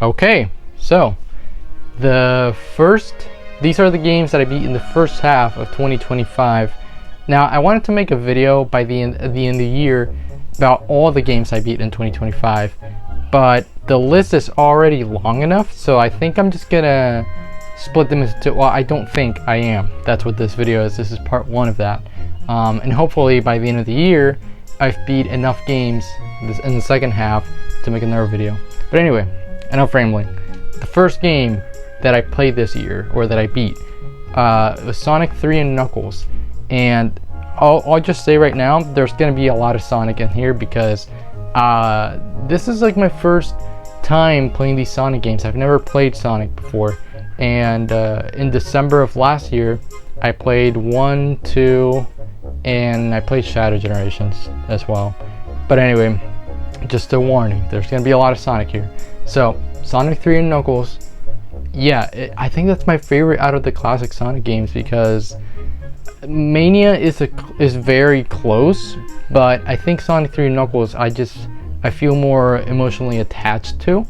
Okay, so these are the games that I beat in the first half of 2025. Now, I wanted to make a video by the end of the year about all the games I beat in 2025, but the list is already long enough, so I think I'm just gonna split them into, well, I don't think I am. That's what this video is. This is part one of that. And hopefully by the end of the year, I've beat enough games in the second half to make another video. But anyway, enough rambling. The first game that I played this year, or that I beat, was Sonic 3 and Knuckles. And I'll just say right now, there's going to be a lot of Sonic in here because this is like my first time playing these Sonic games. I've never played Sonic before. And in December of last year, I played 1, 2, and I played Shadow Generations as well. But anyway, just a warning, there's going to be a lot of Sonic here. So, Sonic 3 and Knuckles, yeah, I think that's my favorite out of the classic Sonic games because Mania is very close, but I think Sonic 3 and Knuckles I feel more emotionally attached to.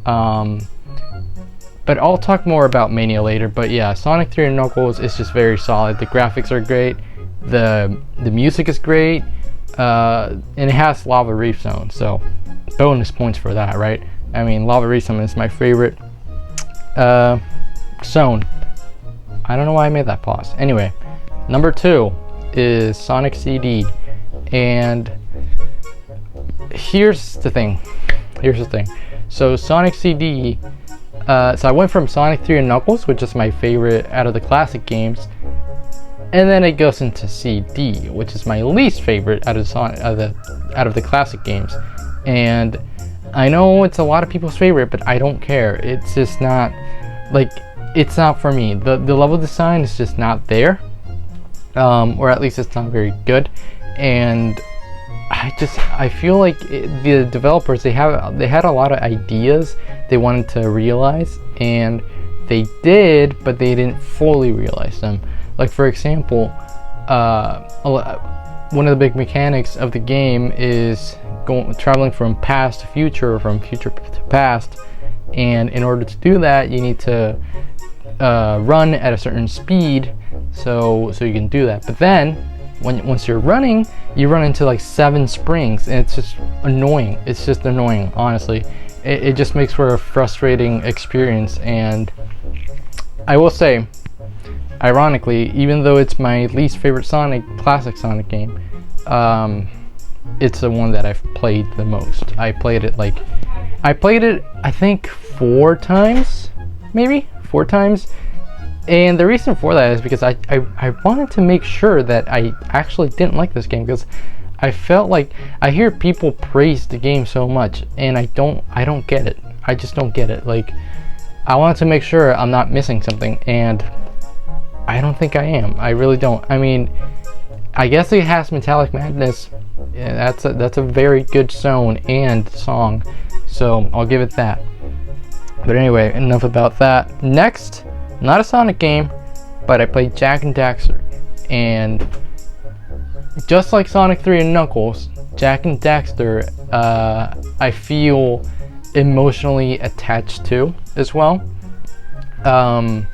But I'll talk more about Mania later. But yeah, Sonic 3 and Knuckles is just very solid. The graphics are great, the music is great, and it has Lava Reef Zone, so bonus points for that, right? I mean, Lava Reef Zone is my favorite zone. I don't know why I made that pause. Anyway, number 2 is Sonic CD, and here's the thing. So Sonic CD, so I went from Sonic 3 and Knuckles, which is my favorite out of the classic games, and then it goes into CD, which is my least favorite out of the classic games. And I know it's a lot of people's favorite, but I don't care. It's just not, like, it's not for me. The level design is just not there, or at least it's not very good. And I feel like the developers, they had a lot of ideas they wanted to realize, and they did, but they didn't fully realize them. Like, for example, one of the big mechanics of the game is traveling from past to future, or from future to past, and in order to do that, you need to run at a certain speed, so you can do that. But then once you're running, you run into like 7 springs, and it's just annoying. It's just annoying, honestly. It just makes for a frustrating experience. And I will say, ironically, even though it's my least favorite classic Sonic game, it's the one that I've played the most. I played it I think 4 times, maybe 4 times. And the reason for that is because I wanted to make sure that I actually didn't like this game, because I felt like I hear people praise the game so much, and I don't get it. I just don't get it. Like, I wanted to make sure I'm not missing something, and I don't think I am. I really don't. I mean, I guess it has Metallic Madness. Yeah, that's a very good zone and song, so I'll give it that. But anyway, enough about that. Next, not a Sonic game, but I played Jak and Daxter, and just like Sonic 3 and Knuckles, Jak and Daxter, I feel emotionally attached to as well. I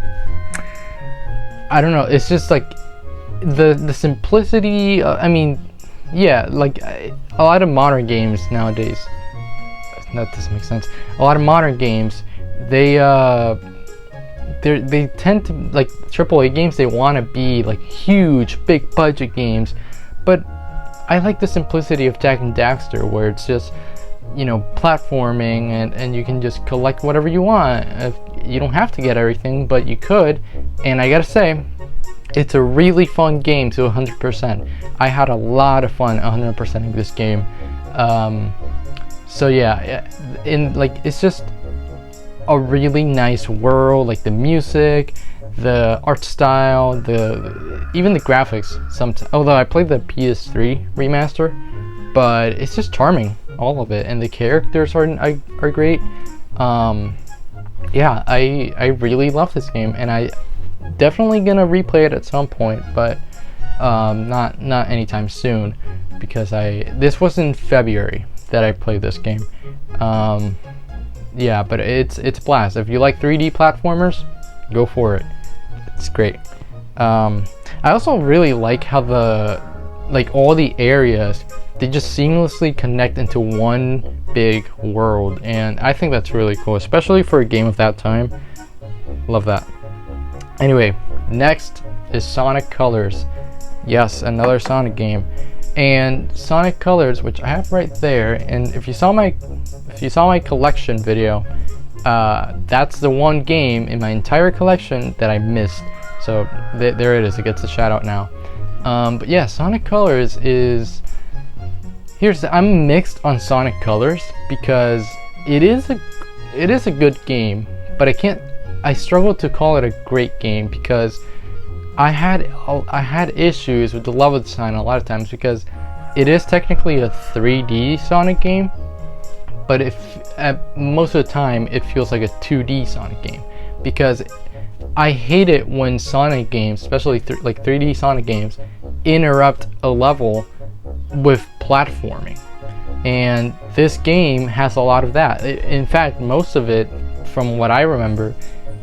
don't know, it's just like the simplicity. I mean, yeah, like a lot of modern games nowadays, that doesn't make sense. A lot of modern games, they tend to, like, AAA games, they want to be like huge, big budget games, but I like the simplicity of Jak and Daxter, where it's just, you know, platforming, and you can just collect whatever you want. You don't have to get everything, but you could. And I gotta say, it's a really fun game to 100%. I had a lot of fun 100%ing this game. So yeah, it's just a really nice world. Like, the music, the art style, even the graphics. Although I played the PS3 remaster, but it's just charming, all of it, and the characters are great. Yeah, I really love this game, and I definitely gonna replay it at some point, but not anytime soon, because this was in February that I played this game. yeah, but it's a blast. If you like 3D platformers, go for it. It's great. I also really like how all the areas, they just seamlessly connect into one big world, and I think that's really cool, especially for a game of that time. Love that. Anyway, next is Sonic Colors. Yes, another Sonic game. And Sonic Colors, which I have right there, and if you saw my collection video, that's the one game in my entire collection that I missed. So there it is. It gets a shout out now. But yeah, Sonic Colors is. I'm mixed on Sonic Colors because it is a good game, but I struggle to call it a great game because I had issues with the level design a lot of times because it is technically a 3D Sonic game, but most of the time it feels like a 2D Sonic game, because I hate it when Sonic games, especially like 3D Sonic games, interrupt a level with platforming, and this game has a lot of that. In fact, most of it, from what I remember,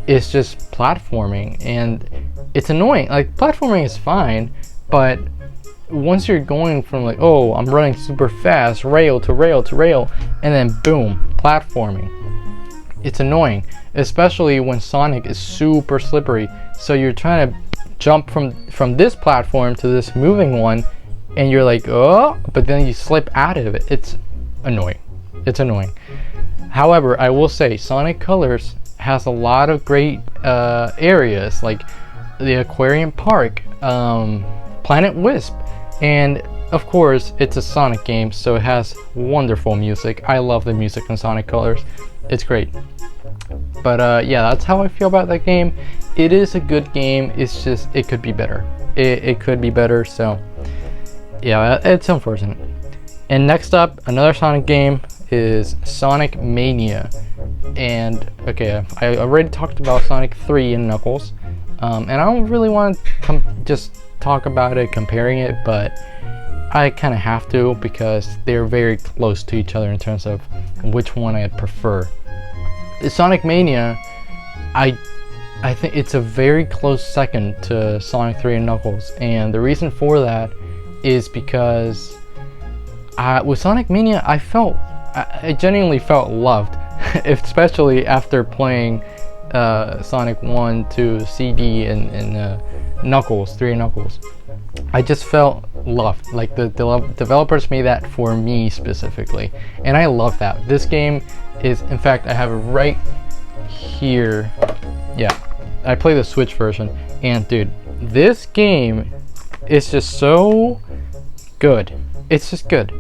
is just platforming, and it's annoying. Like, platforming is fine, but once you're going from like, oh, I'm running super fast, rail to rail to rail, and then boom, platforming, it's annoying, especially when Sonic is super slippery. So you're trying to jump from this platform to this moving one, and you're like, oh, but then you slip out of it. It's annoying. It's annoying. However, I will say Sonic Colors has a lot of great areas, like the Aquarium Park, Planet Wisp, and of course it's a Sonic game, so it has wonderful music. I love the music in Sonic Colors. It's great. But yeah, that's how I feel about that game. It is a good game. It's just, it could be better. It could be better, so yeah, it's unfortunate. And next up, another Sonic game is Sonic Mania. And okay, I already talked about Sonic 3 and Knuckles, and I don't really want to just talk about it, comparing it, but I kind of have to, because they're very close to each other in terms of which one I'd prefer. Sonic Mania, I think it's a very close second to Sonic 3 and Knuckles, and the reason for that is because with Sonic Mania, I genuinely felt loved, especially after playing Sonic 1, 2, CD, and Knuckles, 3 and Knuckles. I just felt loved. Like, the developers made that for me specifically, and I love that. This game is, in fact, I have it right here. Yeah, I play the Switch version, and dude, this game is just so good. It's just good.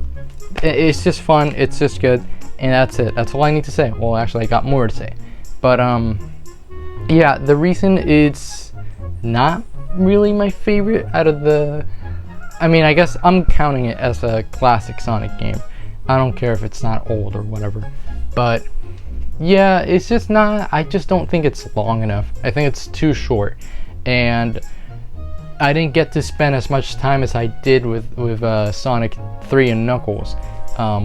It's just fun. It's just good, and that's it. That's all I need to say. Well, actually, I got more to say, but yeah, the reason it's not really my favorite out of the, I mean, I guess I'm counting it as a classic Sonic game. I don't care if it's not old or whatever, but yeah, it's just not, I just don't think it's long enough. I think it's too short, and I didn't get to spend as much time as I did with Sonic 3 and Knuckles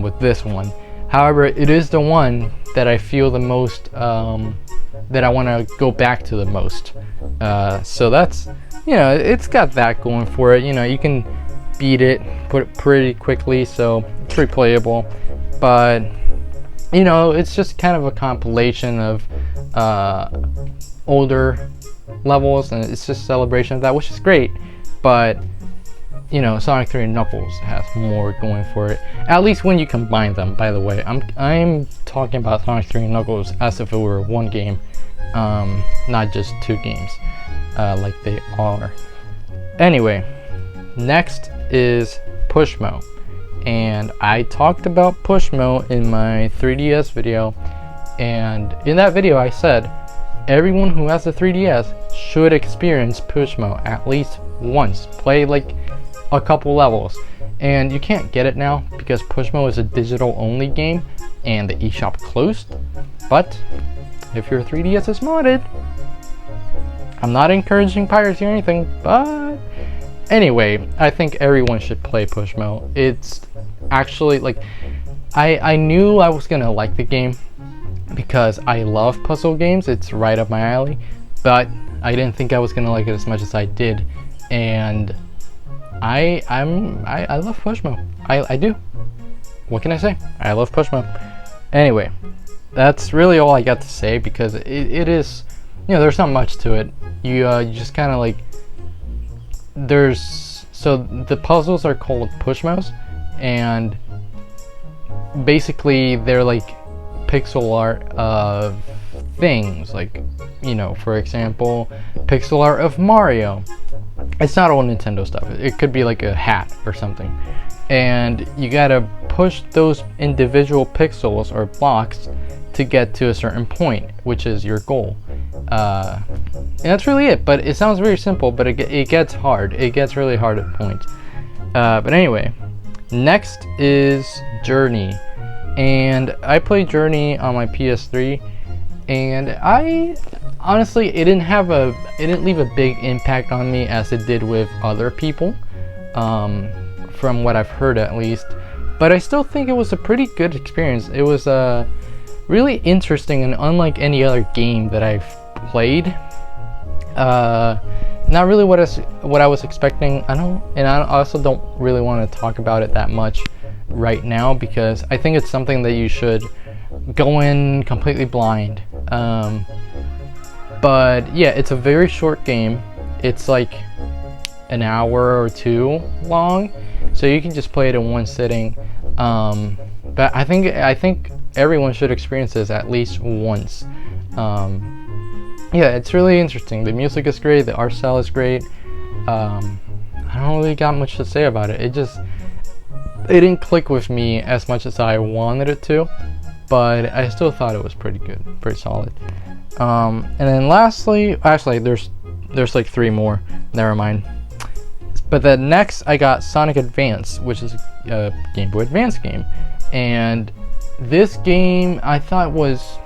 with this one. However, it is the one that I feel the most, that I want to go back to the most. So that's, you know, it's got that going for it. You know, you can beat it pretty quickly, so it's replayable. But, you know, it's just kind of a compilation of older levels, and it's just a celebration of that, which is great. But, you know, Sonic 3 and Knuckles has more going for it, at least when you combine them. By the way, I'm talking about Sonic 3 and Knuckles as if it were one game, not just two games, like they are. Anyway, next is Pushmo, and I talked about Pushmo in my 3DS video, and in that video I said everyone who has a 3DS should experience Pushmo at least once. Play like a couple levels, and you can't get it now because Pushmo is a digital only game and the eShop closed. But if your 3DS is modded, I'm not encouraging piracy or anything, but anyway, I think everyone should play Pushmo. It's actually, like, I knew I was gonna like the game because I love puzzle games. It's right up my alley, but I didn't think I was gonna like it as much as I did, and I love Pushmo. I do. What can I say? I love Pushmo. Anyway, that's really all I got to say, because it is, you know, there's not much to it. You just kind of like, so the puzzles are called Pushmos, and basically they're like pixel art of things, like, you know, for example, pixel art of Mario. It's not all Nintendo stuff. It could be like a hat or something, and you gotta push those individual pixels or blocks to get to a certain point, which is your goal. And that's really it. But it sounds very simple, but it gets hard. It gets really hard at points. But anyway, next is Journey, and I played Journey on my PS3, and I honestly, it didn't leave a big impact on me as it did with other people, from what I've heard at least. But I still think it was a pretty good experience. It was really interesting and unlike any other game that I've played. Not really what I was expecting. I also don't really want to talk about it that much right now, because I think it's something that you should go in completely blind. But yeah, it's a very short game. It's like an hour or two long, so you can just play it in one sitting. But I think everyone should experience this at least once. Yeah, it's really interesting. The music is great. The art style is great. I don't really got much to say about it. It didn't click with me as much as I wanted it to, but I still thought it was pretty good, pretty solid. And then lastly, actually, there's like 3 more. Never mind. But then next, I got Sonic Advance, which is a Game Boy Advance game, and this game I thought was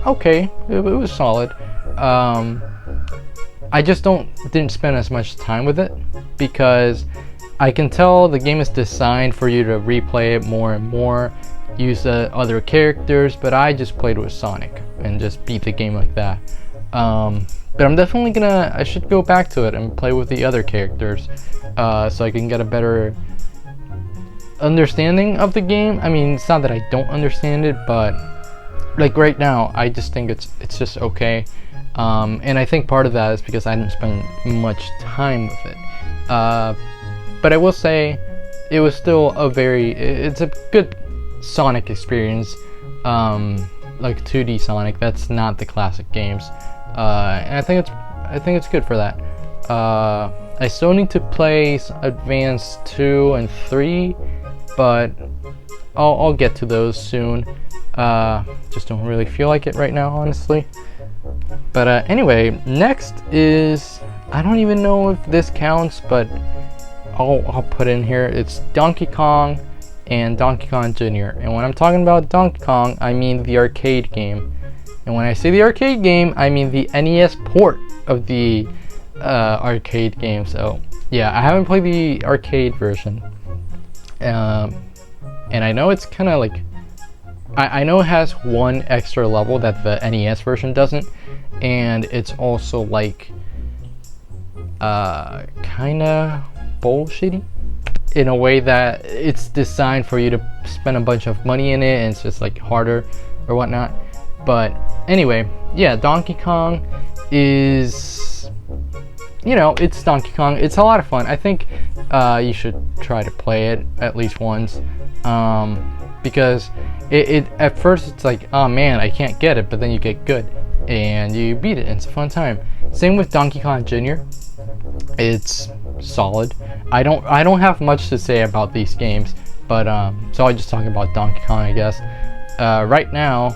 okay. It was solid. I just didn't spend as much time with it, because I can tell the game is designed for you to replay it more and more, use other characters, but I just played with Sonic and just beat the game like that. But I'm definitely I should go back to it and play with the other characters, so I can get a better understanding of the game. I mean, it's not that I don't understand it, but like right now, I just think it's just okay. And I think part of that is because I didn't spend much time with it. But I will say, it was still it's a good Sonic experience, like 2D Sonic. That's not the classic games, and I think it's good for that. I still need to play Advance 2 and 3, but I'll get to those soon. Just don't really feel like it right now, honestly. But anyway, next is, I don't even know if this counts, but I'll put in here. It's Donkey Kong and Donkey Kong Jr. And when I'm talking about Donkey Kong, I mean the arcade game. And when I say the arcade game, I mean the NES port of the arcade game. So yeah, I haven't played the arcade version, and I know it's kind of like, I know it has one extra level that the NES version doesn't, and it's also like kind of bullshitty in a way that it's designed for you to spend a bunch of money in it, and it's just like harder or whatnot. But anyway, yeah, Donkey Kong is, you know, it's Donkey Kong. It's a lot of fun. I think you should try to play it at least once, because it at first it's like, oh man, I can't get it, but then you get good and you beat it, and it's a fun time. Same with Donkey Kong Jr. It's solid. I don't have much to say about these games, but so I'll just talk about Donkey Kong, I guess. Right now,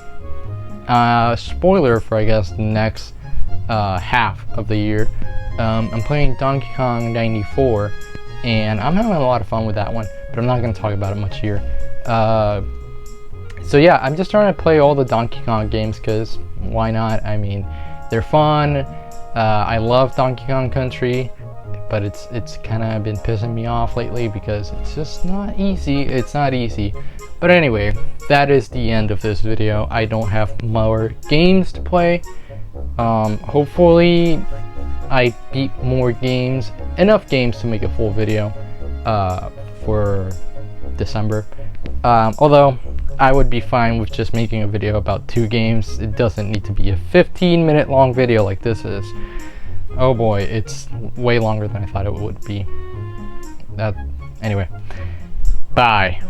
spoiler for, I guess, the next half of the year, I'm playing Donkey Kong 94, and I'm having a lot of fun with that one, but I'm not going to talk about it much here. So yeah, I'm just trying to play all the Donkey Kong games, because why not? I mean, they're fun. I love Donkey Kong Country, but it's kind of been pissing me off lately because it's just not easy. It's not easy. But anyway, that is the end of this video. I don't have more games to play. Hopefully I beat more games, enough games to make a full video for December. Although I would be fine with just making a video about 2 games. It doesn't need to be a 15-minute long video like this is. Oh boy, it's way longer than I thought it would be. Anyway, bye.